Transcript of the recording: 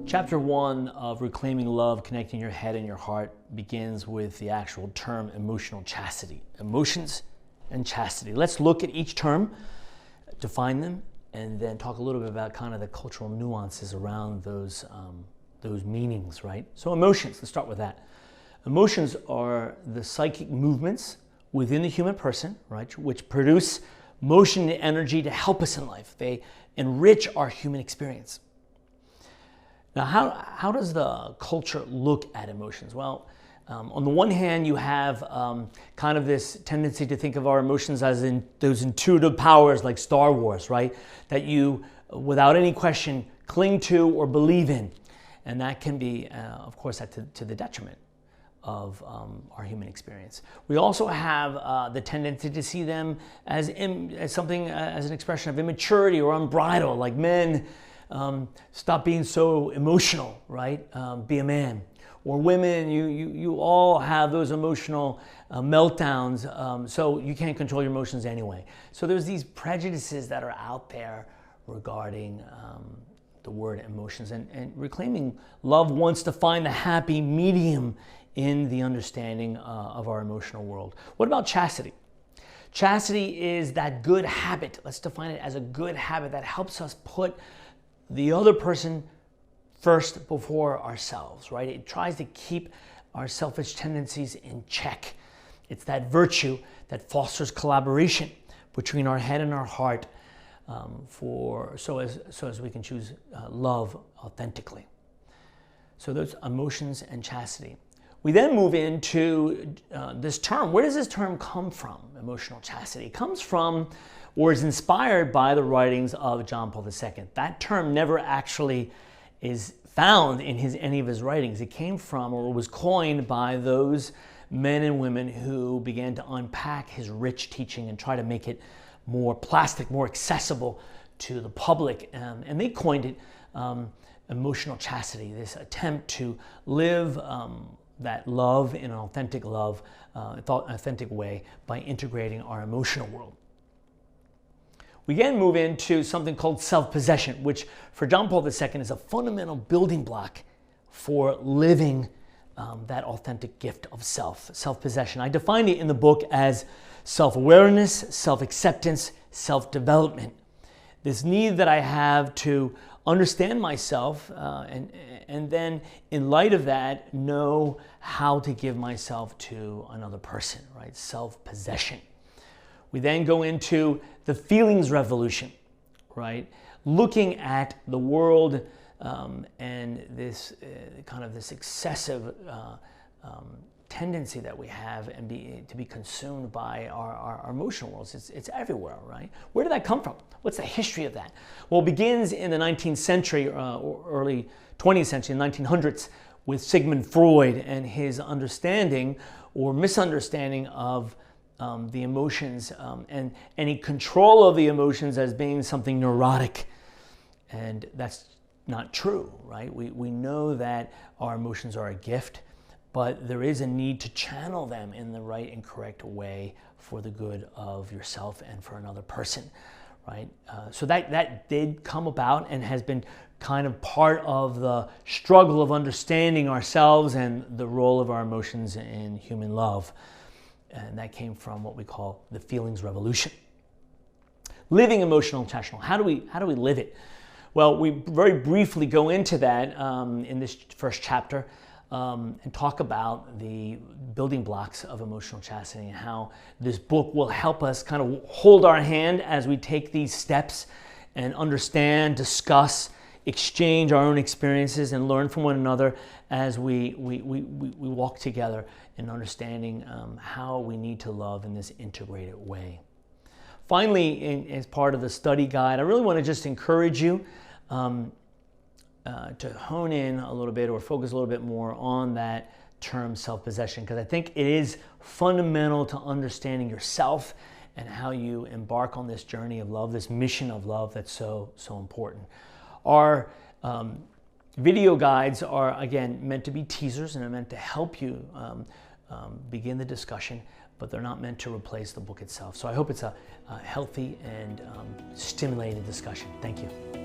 Chapter 1 of Reclaiming Love, Connecting Your Head and Your Heart begins with the actual term emotional chastity. Emotions and chastity. Let's look at each term, define them, and then talk a little bit about kind of the cultural nuances around those meanings, right? So emotions, let's start with that. Emotions are the psychic movements within the human person, right, which produce motion and energy to help us in life. They enrich our human experience. Now, how does the culture look at emotions? Well, on the one hand, you have kind of this tendency to think of our emotions as in those intuitive powers like Star Wars, right? That you, without any question, cling to or believe in. And that can be, of course, to the detriment of our human experience. We also have the tendency to see them as something, as an expression of immaturity or unbridled, like men. Stop being so emotional, right? Be a man. Or women, you all have those emotional meltdowns, so you can't control your emotions anyway. So there's these prejudices that are out there regarding the word emotions. And Reclaiming Love wants to find the happy medium in the understanding of our emotional world. What about chastity? Chastity is that good habit. Let's define it as a good habit that helps us put the other person first before ourselves, right? It tries to keep our selfish tendencies in check. It's that virtue that fosters collaboration between our head and our heart, so as we can choose love authentically. So those emotions and chastity. We then move into this term. Where does this term come from, emotional chastity? It comes from or is inspired by the writings of John Paul II. That term never actually is found in any of his writings. It came from or was coined by those men and women who began to unpack his rich teaching and try to make it more plastic, more accessible to the public. And they coined it emotional chastity, this attempt to live that love in an authentic way by integrating our emotional world. We then move into something called self-possession, which for John Paul II is a fundamental building block for living that authentic gift of self-possession. I defined it in the book as self-awareness, self-acceptance, self-development. This need that I have to understand myself and then in light of that, know how to give myself to another person, right? Self-possession. We then go into the feelings revolution, right? Looking at the world and this kind of this excessive tendency that we have and to be consumed by our emotional worlds. It's everywhere, right? Where did that come from? What's the history of that? Well, it begins in the 19th century or early 20th century, in the 1900s, with Sigmund Freud and his understanding or misunderstanding of the emotions and any control of the emotions as being something neurotic. And that's not true, right? We know that our emotions are a gift, but there is a need to channel them in the right and correct way for the good of yourself and for another person, right? So that did come about and has been kind of part of the struggle of understanding ourselves and the role of our emotions in human love. And that came from what we call the feelings revolution. Living emotional chastity. How do we live it? Well, we very briefly go into that in this first chapter and talk about the building blocks of emotional chastity and how this book will help us kind of hold our hand as we take these steps and understand, discuss, exchange our own experiences and learn from one another as we walk together in understanding how we need to love in this integrated way. Finally, as part of the study guide, I really want to just encourage you to hone in a little bit or focus a little bit more on that term self-possession, because I think it is fundamental to understanding yourself and how you embark on this journey of love, this mission of love that's so important. Our video guides are, again, meant to be teasers and are meant to help you begin the discussion, but they're not meant to replace the book itself. So I hope it's a healthy and stimulating discussion. Thank you.